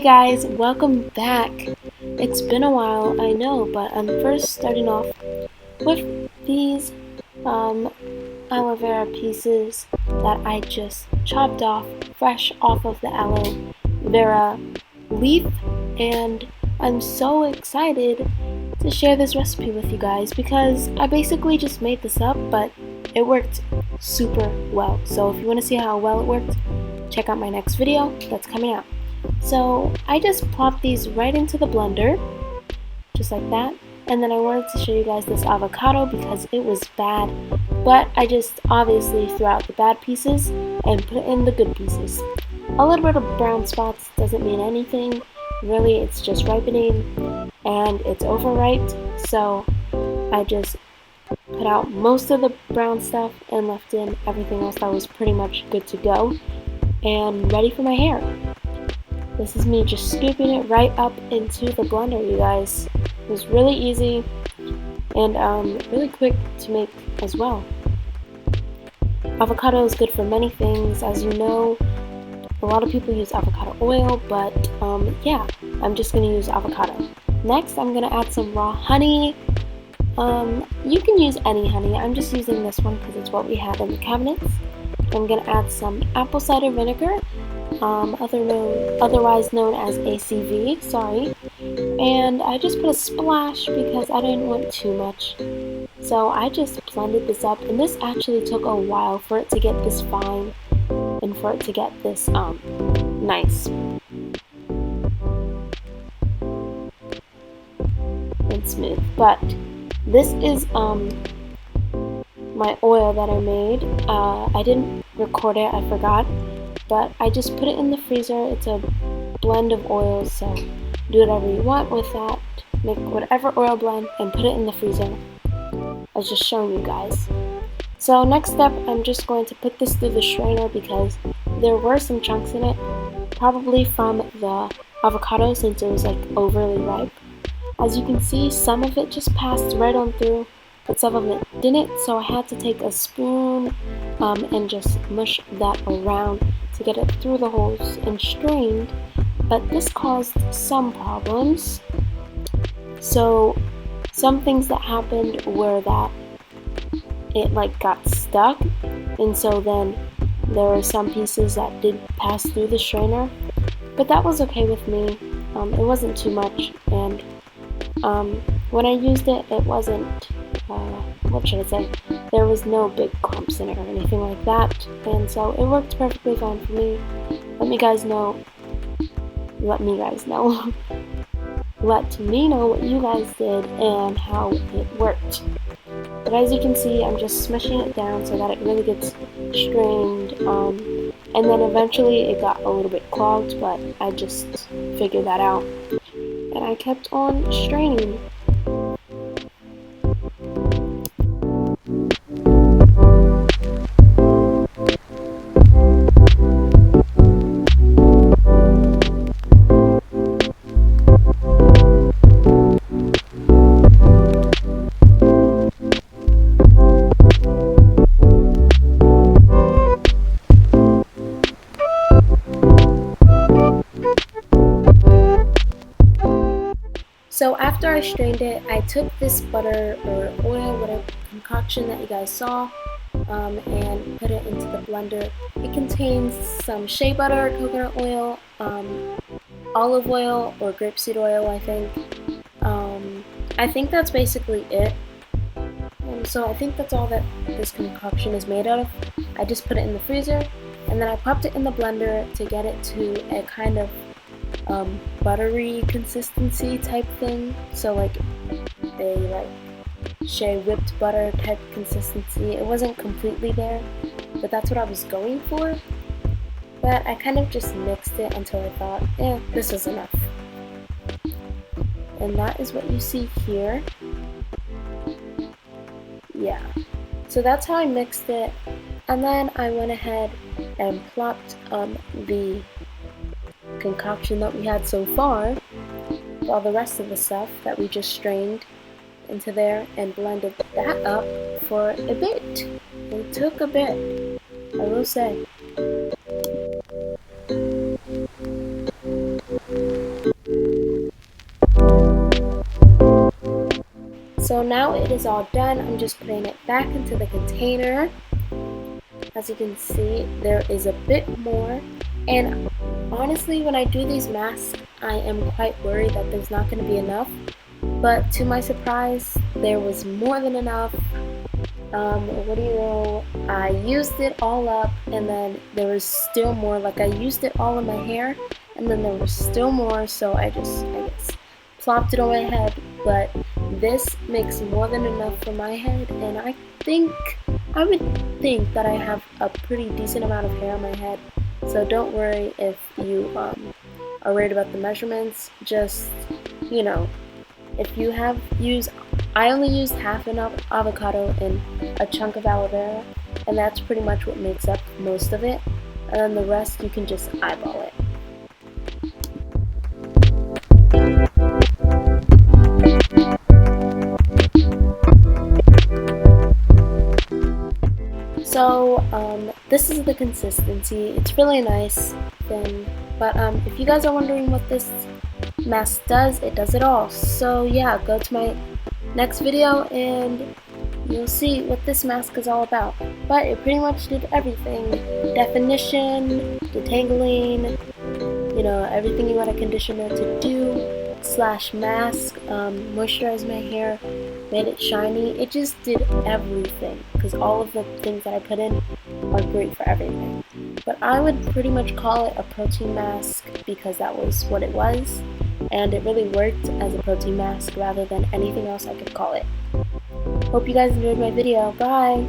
guys, welcome back. It's been a while, I know, but I'm first starting off with these aloe vera pieces that I just chopped off fresh off of the aloe vera leaf, and I'm so excited to share this recipe with you guys because I basically just made this up, but it worked super well. So if you want to see how well it worked, check out my next video that's coming out. So I just plopped these right into the blender, just like that. And then I wanted to show you guys this avocado because it was bad, but I just obviously threw out the bad pieces and put in the good pieces. A little bit of brown spots doesn't mean anything. Really, it's just ripening and it's overripe. So I just put out most of the brown stuff and left in everything else that was pretty much good to go and ready for my hair. This is me just scooping it right up into the blender, you guys. It was really easy and really quick to make as well. Avocado is good for many things, as you know. A lot of people use avocado oil, but yeah, I'm just going to use avocado. Next, I'm going to add some raw honey. You can use any honey. I'm just using this one because it's what we had in the cabinets. I'm going to add some apple cider vinegar, otherwise known as ACV, sorry. And I just put a splash because I didn't want too much. So I just blended this up, and this actually took a while for it to get this fine and for it to get this nice and smooth. But this is my oil that I made. I didn't record it, I forgot, but I just put it in the freezer. It's a blend of oils, so do whatever you want with that. Make whatever oil blend and put it in the freezer. I was just showing you guys. So next step, I'm just going to put this through the strainer because there were some chunks in it, probably from the avocado since it was like overly ripe. As you can see, some of it just passed right on through, but some of it didn't, so I had to take a spoon and just mush that around to get it through the holes and strained. But this caused some problems. So some things that happened were that it like got stuck, and so then there were some pieces that did pass through the strainer, but that was okay with me. It wasn't too much, and when I used it, it wasn't, what should I say, there was no big clumps in it or anything like that, and so it worked perfectly fine for me. Let me know let me know what you guys did and how it worked. But as you can see, I'm just smushing it down so that it really gets strained, and then eventually it got a little bit clogged, but I just figured that out and I kept on straining. So after I strained it, I took this butter or oil, whatever concoction that you guys saw, and put it into the blender. It contains some shea butter, coconut oil, olive oil or grapeseed oil, I think. I think that's basically it. So I think that's all that this concoction is made of. I just put it in the freezer, and then I popped it in the blender to get it to a kind of buttery consistency type thing, so like a shea whipped butter type consistency. It wasn't completely there, but that's what I was going for. But I kind of just mixed it until I thought, this is enough. And that is what you see here. Yeah, so that's how I mixed it, and then I went ahead and plopped the concoction that we had so far, all the rest of the stuff that we just strained into there, and blended that up for a bit. It took a bit, I will say. So now it is all done. I'm just putting it back into the container. As you can see, there is a bit more, and honestly, when I do these masks, I am quite worried that there's not going to be enough, but to my surprise, there was more than enough. What do you know, I used it all up, and then there was still more. Like, I used it all in my hair, and then there was still more, so I guess plopped it on my head. But this makes more than enough for my head, and I would think that I have a pretty decent amount of hair on my head, so don't worry if you are worried about the measurements. Just, you know, if you have used, I only used half an avocado and a chunk of aloe vera, and that's pretty much what makes up most of it, and then the rest you can just eyeball it. So this is the consistency. It's really nice, thin. But if you guys are wondering what this mask does, it does it all. So yeah, go to my next video and you'll see what this mask is all about. But it pretty much did everything: definition, detangling, you know, everything you want a conditioner to do, / mask, moisturized my hair, made it shiny. It just did everything, because all of the things that I put in are great for everything. But I would pretty much call it a protein mask, because that was what it was, and it really worked as a protein mask rather than anything else I could call it. Hope you guys enjoyed my video. Bye!